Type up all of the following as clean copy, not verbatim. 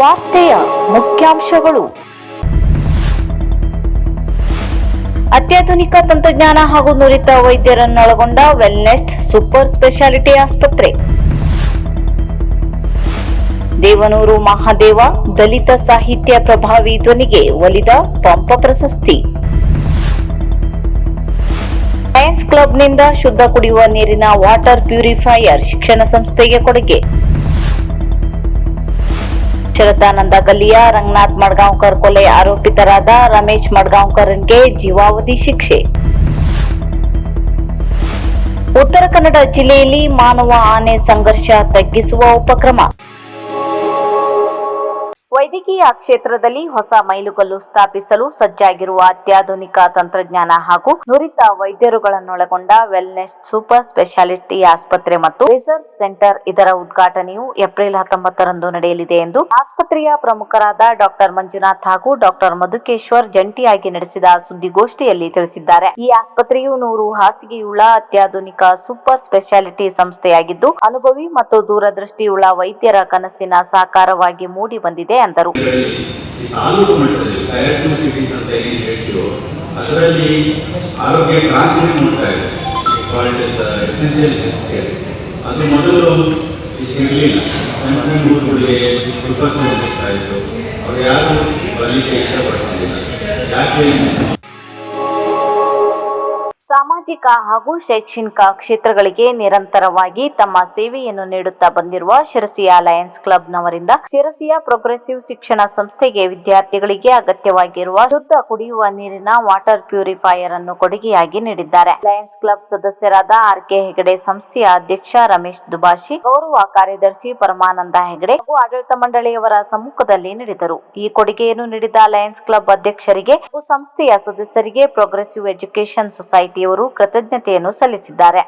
ವಾರ್ತೆಯ ಮುಖ್ಯಾಂಶಗಳು. ಅತ್ಯಾಧುನಿಕ ತಂತ್ರಜ್ಞಾನ ಹಾಗೂ ನುರಿತ ವೈದ್ಯರನ್ನೊಳಗೊಂಡ ವೆಲ್ನೆಸ್ ಸೂಪರ್ ಸ್ಪೆಷಾಲಿಟಿ ಆಸ್ಪತ್ರೆ. ದೇವನೂರು ಮಹಾದೇವ ದಲಿತ ಸಾಹಿತ್ಯ ಪ್ರಭಾವಿ ಧ್ವನಿಗೆ ಒಲಿದ ಪಂಪ ಪ್ರಶಸ್ತಿ. ಲಯನ್ಸ್ ಕ್ಲಬ್ನಿಂದ ಶುದ್ಧ ಕುಡಿಯುವ ನೀರಿನ ವಾಟರ್ ಪ್ಯೂರಿಫೈಯರ್ ಶಿಕ್ಷಣ ಸಂಸ್ಥೆಗೆ ಕೊಡುಗೆ. ಶರದಾನಂದ ಗಲ್ಲಿಯ ರಂಗನಾಥ್ ಮಡ್ಗಾಂವ್ಕರ್ ಕೊಲೆ ಆರೋಪಿತರಾದ ರಮೇಶ್ ಮಡ್ಗಾಂವ್ಕರ್ಗೆ ಜೀವಾವಧಿ ಶಿಕ್ಷೆ. ಉತ್ತರ ಕನ್ನಡ ಜಿಲ್ಲೆಯಲ್ಲಿ ಮಾನವ ಆನೆ ಸಂಘರ್ಷ ತಗ್ಗಿಸುವ ಉಪಕ್ರಮ. ವೈದ್ಯಕೀಯ ಕ್ಷೇತ್ರದಲ್ಲಿ ಹೊಸ ಮೈಲುಗಲ್ಲು ಸ್ಥಾಪಿಸಲು ಸಜ್ಜಾಗಿರುವ ಅತ್ಯಾಧುನಿಕ ತಂತ್ರಜ್ಞಾನ ಹಾಗೂ ನುರಿತ ವೈದ್ಯರುಗಳನ್ನೊಳಗೊಂಡ ವೆಲ್ನೆಸ್ ಸೂಪರ್ ಸ್ಪೆಷಾಲಿಟಿ ಆಸ್ಪತ್ರೆ ಮತ್ತು ರಿಸರ್ಚ್ ಸೆಂಟರ್ ಇದರ ಉದ್ಘಾಟನೆಯು ಏಪ್ರಿಲ್ 19ರಂದು ನಡೆಯಲಿದೆ ಎಂದು ಆಸ್ಪತ್ರೆಯ ಪ್ರಮುಖರಾದ ಡಾಕ್ಟರ್ ಮಂಜುನಾಥ್ ಹಾಗೂ ಡಾಕ್ಟರ್ ಮಧುಕೇಶ್ವರ್ ಜಂಟಿಯಾಗಿ ನಡೆಸಿದ ಸುದ್ದಿಗೋಷ್ಠಿಯಲ್ಲಿ ತಿಳಿಸಿದ್ದಾರೆ. ಈ ಆಸ್ಪತ್ರೆಯು 100 ಹಾಸಿಗೆಯುಳ್ಳ ಅತ್ಯಾಧುನಿಕ ಸೂಪರ್ ಸ್ಪೆಷಾಲಿಟಿ ಸಂಸ್ಥೆಯಾಗಿದ್ದು ಅನುಭವಿ ಮತ್ತು ದೂರದೃಷ್ಟಿಯುಳ್ಳ ವೈದ್ಯರ ಕನಸಿನ ಸಾಕಾರವಾಗಿ ಮೂಡಿ ಬಂದಿದೆ ಎಂದರು. ತಾಲೂಕು ಮಟ್ಟದಲ್ಲಿ ಟೈರ್ 2 ಸಿಟೀಸ್ ಅಂತ ಏನು ಹೇಳ್ತೀವೋ ಅದರಲ್ಲಿ ಆರೋಗ್ಯ ಕ್ರಾಂತಿ ನೋಡ್ತಾ ಇದೆ. ಎಸೆನ್ಷಿಯಲ್ ಕೇರ್ ಅದು ಮೊದಲು ಇರಲಿಲ್ಲ. ಸಣ್ಣ ಸಣ್ಣ ಊರುಗಳಿಗೆ ಸೂಪರ್ ಸ್ಪೆಷಲಿಸ್ಟ್ ಆಯಿತು, ಅವರು ಯಾರು ಬರಲಿಕ್ಕೆ ಇಷ್ಟಪಡ್ತಿಲ್ಲ. ಯಾಕೆ? ಸಾಮಾಜಿಕ ಹಾಗೂ ಶೈಕ್ಷಣಿಕ ಕ್ಷೇತ್ರಗಳಿಗೆ ನಿರಂತರವಾಗಿ ತಮ್ಮ ಸೇವೆಯನ್ನು ನೀಡುತ್ತಾ ಬಂದಿರುವ ಶಿರಸಿಯ ಲಯನ್ಸ್ ಕ್ಲಬ್ನವರಿಂದ ಶಿರಸಿಯ ಪ್ರೋಗ್ರೆಸಿವ್ ಶಿಕ್ಷಣ ಸಂಸ್ಥೆಗೆ ವಿದ್ಯಾರ್ಥಿಗಳಿಗೆ ಅಗತ್ಯವಾಗಿರುವ ಶುದ್ಧ ಕುಡಿಯುವ ನೀರಿನ ವಾಟರ್ ಪ್ಯೂರಿಫೈಯರ್ ಅನ್ನು ಕೊಡುಗೆಯಾಗಿ ನೀಡಿದ್ದಾರೆ. ಲಯನ್ಸ್ ಕ್ಲಬ್ ಸದಸ್ಯರಾದ ಆರ್.ಕೆ. ಹೆಗಡೆ, ಸಂಸ್ಥೆಯ ಅಧ್ಯಕ್ಷ ರಮೇಶ್ ದುಬಾಶಿ, ಗೌರವ ಕಾರ್ಯದರ್ಶಿ ಪರಮಾನಂದ ಹೆಗಡೆ ಹಾಗೂ ಆಡಳಿತ ಮಂಡಳಿಯವರ ಸಮ್ಮುಖದಲ್ಲಿ ನೀಡಿದರು. ಈ ಕೊಡುಗೆಯನ್ನು ನೀಡಿದ ಲಯನ್ಸ್ ಕ್ಲಬ್ ಅಧ್ಯಕ್ಷರಿಗೆ ಹಾಗೂ ಸಂಸ್ಥೆಯ ಸದಸ್ಯರಿಗೆ ಪ್ರೋಗ್ರೆಸಿವ್ ಎಜುಕೇಷನ್ ಸೊಸೈಟಿ ವರು ಕೃತಜ್ಞತೆಯನ್ನು ಸಲ್ಲಿಸಿದ್ದಾರೆ.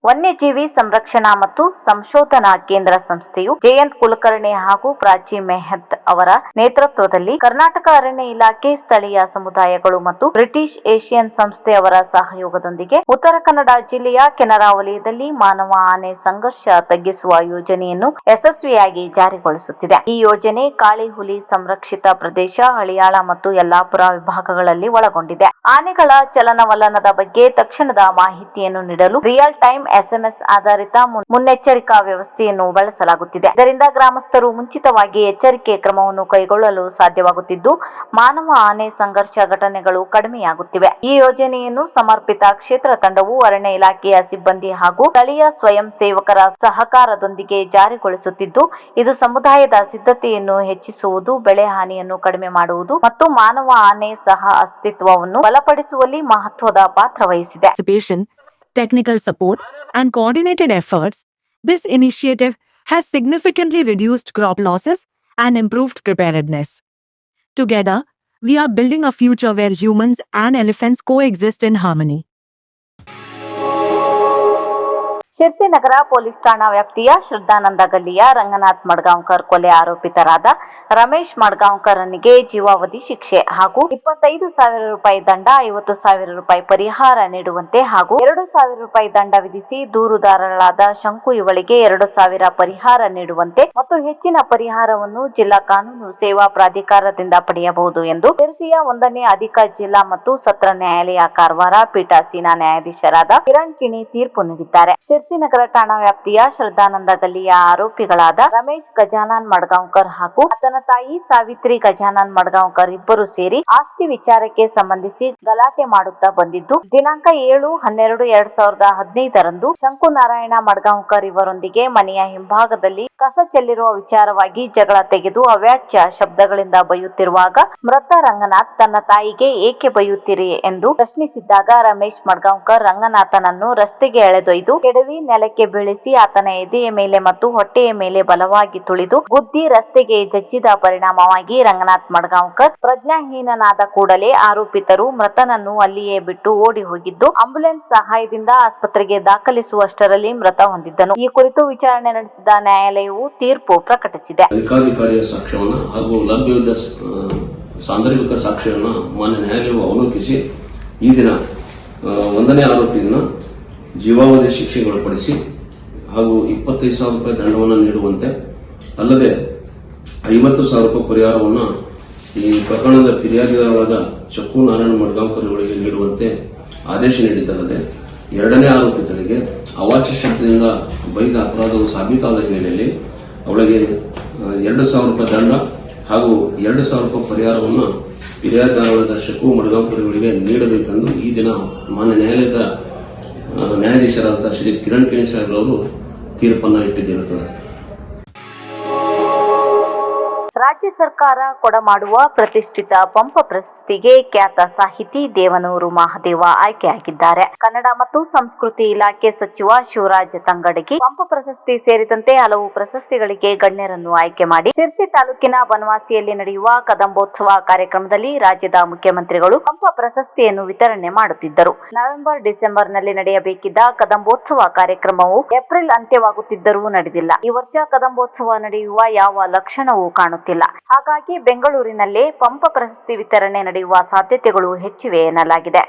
ವನ್ಯಜೀವಿ ಸಂರಕ್ಷಣಾ ಮತ್ತು ಸಂಶೋಧನಾ ಕೇಂದ್ರ ಸಂಸ್ಥೆಯು ಜಯಂತ್ ಕುಲಕರ್ಣಿ ಹಾಗೂ ಪ್ರಾಚಿ ಮೆಹತ್ ಅವರ ನೇತೃತ್ವದಲ್ಲಿ ಕರ್ನಾಟಕ ಅರಣ್ಯ ಇಲಾಖೆ, ಸ್ಥಳೀಯ ಸಮುದಾಯಗಳು ಮತ್ತು ಬ್ರಿಟಿಷ್ ಏಷಿಯನ್ ಸಂಸ್ಥೆಯವರ ಸಹಯೋಗದೊಂದಿಗೆ ಉತ್ತರ ಕನ್ನಡ ಜಿಲ್ಲೆಯ ಕೆನರಾ ವಲಯದಲ್ಲಿ ಮಾನವ ಆನೆ ಸಂಘರ್ಷ ತಗ್ಗಿಸುವ ಯೋಜನೆಯನ್ನು ಯಶಸ್ವಿಯಾಗಿ ಜಾರಿಗೊಳಿಸುತ್ತಿದೆ. ಈ ಯೋಜನೆ ಕಾಳಿ ಹುಲಿ ಸಂರಕ್ಷಿತ ಪ್ರದೇಶ, ಹಳಿಯಾಳ ಮತ್ತು ಯಲ್ಲಾಪುರ ವಿಭಾಗಗಳಲ್ಲಿ ಒಳಗೊಂಡಿದೆ. ಆನೆಗಳ ಚಲನವಲನದ ಬಗ್ಗೆ ತಕ್ಷಣದ ಮಾಹಿತಿಯನ್ನು ನೀಡಲು ರಿಯಲ್ ಟೈಮ್ SMS ಆಧಾರಿತ ಮುನ್ನೆಚ್ಚರಿಕಾ ವ್ಯವಸ್ಥೆಯನ್ನು ಬಳಸಲಾಗುತ್ತಿದೆ. ಇದರಿಂದ ಗ್ರಾಮಸ್ಥರು ಮುಂಚಿತವಾಗಿ ಎಚ್ಚರಿಕೆ ಕ್ರಮವನ್ನು ಕೈಗೊಳ್ಳಲು ಸಾಧ್ಯವಾಗುತ್ತಿದ್ದು ಮಾನವ ಆನೆ ಸಂಘರ್ಷ ಘಟನೆಗಳು ಕಡಿಮೆಯಾಗುತ್ತಿವೆ. ಈ ಯೋಜನೆಯನ್ನು ಸಮರ್ಪಿತ ಕ್ಷೇತ್ರ ತಂಡವು ಅರಣ್ಯ ಇಲಾಖೆಯ ಸಿಬ್ಬಂದಿ ಹಾಗೂ ಸ್ಥಳೀಯ ಸ್ವಯಂ ಸೇವಕರ ಸಹಕಾರದೊಂದಿಗೆ ಜಾರಿಗೊಳಿಸುತ್ತಿದ್ದು ಇದು ಸಮುದಾಯದ ಸಿದ್ಧತೆಯನ್ನು ಹೆಚ್ಚಿಸುವುದು, ಬೆಳೆ ಹಾನಿಯನ್ನು ಕಡಿಮೆ ಮಾಡುವುದು ಮತ್ತು ಮಾನವ ಆನೆ ಸಹ ಅಸ್ತಿತ್ವವನ್ನು ಬಲಪಡಿಸುವಲ್ಲಿ ಮಹತ್ವದ ಪಾತ್ರ ವಹಿಸಿದೆ. Technical support and coordinated efforts, this initiative has significantly reduced crop losses and improved preparedness. Together, we are building a future where humans and elephants coexist in harmony. Sirsi Nagar police ಠಾಣಾ ವ್ಯಾಪ್ತಿಯ ಶ್ರದ್ಧಾನಂದ ಗಲ್ಲಿಯ ರಂಗನಾಥ್ ಮಡ್ಗಾಂವ್ಕರ್ ಕೊಲೆ ಆರೋಪಿತರಾದ ರಮೇಶ್ ಮಡ್ಗಾಂವ್ಕರ್ನಿಗೆ ಜೀವಾವಧಿ ಶಿಕ್ಷೆ ಹಾಗೂ 25,000 ರೂಪಾಯಿ ದಂಡ, 50,000 ರೂಪಾಯಿ ಪರಿಹಾರ ನೀಡುವಂತೆ ಹಾಗೂ 2,000 ರೂಪಾಯಿ ದಂಡ ವಿಧಿಸಿ ದೂರುದಾರರಾದ ಶಂಕು ಇವಳಿಗೆ 2,000 ಪರಿಹಾರ ನೀಡುವಂತೆ ಮತ್ತು ಹೆಚ್ಚಿನ ಪರಿಹಾರವನ್ನು ಜಿಲ್ಲಾ ಕಾನೂನು ಸೇವಾ ಪ್ರಾಧಿಕಾರದಿಂದ ಪಡೆಯಬಹುದು ಎಂದು ಶಿರಸಿಯ 1ನೇ ಅಧಿಕ ಜಿಲ್ಲಾ ಮತ್ತು ಸತ್ರ ನ್ಯಾಯಾಲಯ ಕಾರವಾರ ಪೀಠಾಸೀನ ನ್ಯಾಯಾಧೀಶರಾದ ಕಿರಣ್ ಕಿಣಿ ತೀರ್ಪು ನೀಡಿದ್ದಾರೆ. ಶಿರಸಿ ನಗರ ಠಾಣಾ ವ್ಯಾಪ್ತಿಯ ಶ್ರದ್ಧಾನಂದ ಗಲ್ಲಿಯ ಆರೋಪಿಗಳಾದ ರಮೇಶ್ ಗಜಾನನ್ ಮಡ್ಗಾಂವ್ಕರ್ ಹಾಗೂ ಆತನ ತಾಯಿ ಸಾವಿತ್ರಿ ಗಜಾನನ್ ಮಡ್ಗಾಂವ್ಕರ್ ಇಬ್ಬರು ಸೇರಿ ಆಸ್ತಿ ವಿಚಾರಕ್ಕೆ ಸಂಬಂಧಿಸಿ ಗಲಾಟೆ ಮಾಡುತ್ತಾ ಬಂದಿದ್ದು ದಿನಾಂಕ 7/12/2015ರಂದು ಶಂಕುನಾರಾಯಣ ಮಡ್ಗಾಂವ್ಕರ್ ಇವರೊಂದಿಗೆ ಮನೆಯ ಹಿಂಭಾಗದಲ್ಲಿ ಕಸ ಚೆಲ್ಲಿರುವ ವಿಚಾರವಾಗಿ ಜಗಳ ತೆಗೆದು ಅವ್ಯಾಚ್ಯ ಶಬ್ದಗಳಿಂದ ಬೈಯುತ್ತಿರುವಾಗ ಮೃತ ರಂಗನಾಥ್ ತನ್ನ ತಾಯಿಗೆ ಏಕೆ ಬೈಯುತ್ತೀರಿ ಎಂದು ಪ್ರಶ್ನಿಸಿದ್ದಾಗ ರಮೇಶ್ ಮಡ್ಗಾಂವ್ಕರ್ ರಂಗನಾಥನನ್ನು ರಸ್ತೆಗೆ ಎಳೆದೊಯ್ದು ಕೆಡವಿ ನೆಲಕ್ಕೆ ಬೀಳಿಸಿ ಆತನ ಎದೆಯ ಮೇಲೆ ಮತ್ತು ಹೊಟ್ಟೆಯ ಮೇಲೆ ಬಲವಾಗಿ ತುಳಿದು ಗುದ್ದಿ ರಸ್ತೆಗೆ ಜಜ್ಜಿದ ಪರಿಣಾಮವಾಗಿ ರಂಗನಾಥ್ ಮಡ್ಗಾಂವ್ಕರ್ ಪ್ರಜ್ಞಾಹೀನನಾದ ಕೂಡಲೇ ಆರೋಪಿತರು ಮೃತನನ್ನು ಅಲ್ಲಿಯೇ ಬಿಟ್ಟು ಓಡಿ ಹೋಗಿದ್ದು ಆಂಬ್ಯುಲೆನ್ಸ್ ಸಹಾಯದಿಂದ ಆಸ್ಪತ್ರೆಗೆ ದಾಖಲಿಸುವಷ್ಟರಲ್ಲಿ ಮೃತ ಹೊಂದಿದ್ದನು. ಈ ಕುರಿತು ವಿಚಾರಣೆ ನಡೆಸಿದ ನ್ಯಾಯಾಲಯವು ತೀರ್ಪು ಪ್ರಕಟಿಸಿದೆ. ಅಧಿಕಾರಿಯ ಸಾಕ್ಷ್ಯವನ್ನು ಹಾಗೂ ಲಭ್ಯವಿದ್ದ ಸಾಂದರ್ಭಿಕ ಸಾಕ್ಷ್ಯವನ್ನು ಮಾನ್ಯ ನ್ಯಾಯಾಲಯವು ಅವಲೋಕಿಸಿ ಈ ದಿನ 1ನೇ ಆರೋಪಿಯನ್ನು ಜೀವಾವಧಿ ಶಿಕ್ಷೆಗೊಳಪಡಿಸಿ ಹಾಗೂ 25,000 ರೂಪಾಯಿ ದಂಡವನ್ನು ನೀಡುವಂತೆ ಅಲ್ಲದೆ 50,000 ರೂಪಾಯಿ ಪರಿಹಾರವನ್ನು ಈ ಪ್ರಕರಣದ ಫಿರ್ಯಾದಿಗಾರರಾದ ಚಕ್ಕು ನಾರಾಯಣ ಮಡ್ಗಾಂವ್ಕರ್ ಅವರಿಗೆ ನೀಡುವಂತೆ ಆದೇಶ ನೀಡಿದ್ದಲ್ಲದೆ ಎರಡನೇ ಆರೋಪಿತರಿಗೆ ಅವಾಚ್ಯ ಶಬ್ದದಿಂದ ಬೈದ ಅಪರಾಧವು ಸಾಬೀತಾದ ಹಿನ್ನೆಲೆಯಲ್ಲಿ ಅವಳಿಗೆ 2,000 ರೂಪಾಯಿ ದಂಡ ಹಾಗೂ 2,000 ರೂಪಾಯಿ ಪರಿಹಾರವನ್ನು ಫಿರ್ಯಾದಿಗಾರರಾದ ಚಕ್ಕು ಮಡ್ಗಾಂವ್ಕರ್ ಅವರಿಗೆ ನೀಡಬೇಕೆಂದು ಈ ದಿನ ಮಾನ್ಯ ನ್ಯಾಯಾಲಯದ ನ್ಯಾಯಾಧೀಶರಾದ ಶ್ರೀ ಕಿರಣ್ ಕಿಣಿ ಸಾಹೇಬ್ ಅವರು ತೀರ್ಪನ್ನು ಇಟ್ಟಿದ್ದಿರುತ್ತದೆ. ರಾಜ್ಯ ಸರ್ಕಾರ ಕೊಡಮಾಡುವ ಪ್ರತಿಷ್ಠಿತ ಪಂಪ ಪ್ರಶಸ್ತಿಗೆ ಖ್ಯಾತ ಸಾಹಿತಿ ದೇವನೂರು ಮಹಾದೇವ ಆಯ್ಕೆಯಾಗಿದ್ದಾರೆ. ಕನ್ನಡ ಮತ್ತು ಸಂಸ್ಕೃತಿ ಇಲಾಖೆ ಸಚಿವ ಶಿವರಾಜ ತಂಗಡಗಿ ಪಂಪ ಪ್ರಶಸ್ತಿ ಸೇರಿದಂತೆ ಹಲವು ಪ್ರಶಸ್ತಿಗಳಿಗೆ ಗಣ್ಯರನ್ನು ಆಯ್ಕೆ ಮಾಡಿ ಶಿರ್ಸಿ ತಾಲೂಕಿನ ಬನವಾಸಿಯಲ್ಲಿ ನಡೆಯುವ ಕದಂಬೋತ್ಸವ ಕಾರ್ಯಕ್ರಮದಲ್ಲಿ ರಾಜ್ಯದ ಮುಖ್ಯಮಂತ್ರಿಗಳು ಪಂಪ ಪ್ರಶಸ್ತಿಯನ್ನು ವಿತರಣೆ ಮಾಡುತ್ತಿದ್ದರು. ನವೆಂಬರ್, ಡಿಸೆಂಬರ್ನಲ್ಲಿ ನಡೆಯಬೇಕಿದ್ದ ಕದಂಬೋತ್ಸವ ಕಾರ್ಯಕ್ರಮವು ಏಪ್ರಿಲ್ ಅಂತ್ಯವಾಗುತ್ತಿದ್ದರೂ ನಡೆದಿಲ್ಲ. ಈ ವರ್ಷ ಕದಂಬೋತ್ಸವ ನಡೆಯುವ ಯಾವ ಲಕ್ಷಣವೂ ಕಾಣುತ್ತಿಲ್ಲ. ಹಾಗಾಗಿ ಬೆಂಗಳೂರಿನಲ್ಲೇ ಪಂಪ ಪ್ರಶಸ್ತಿ ವಿತರಣೆ ನಡೆಯುವ ಸಾಧ್ಯತೆಗಳು ಹೆಚ್ಚಿವೆ ಎನ್ನಲಾಗಿದೆ.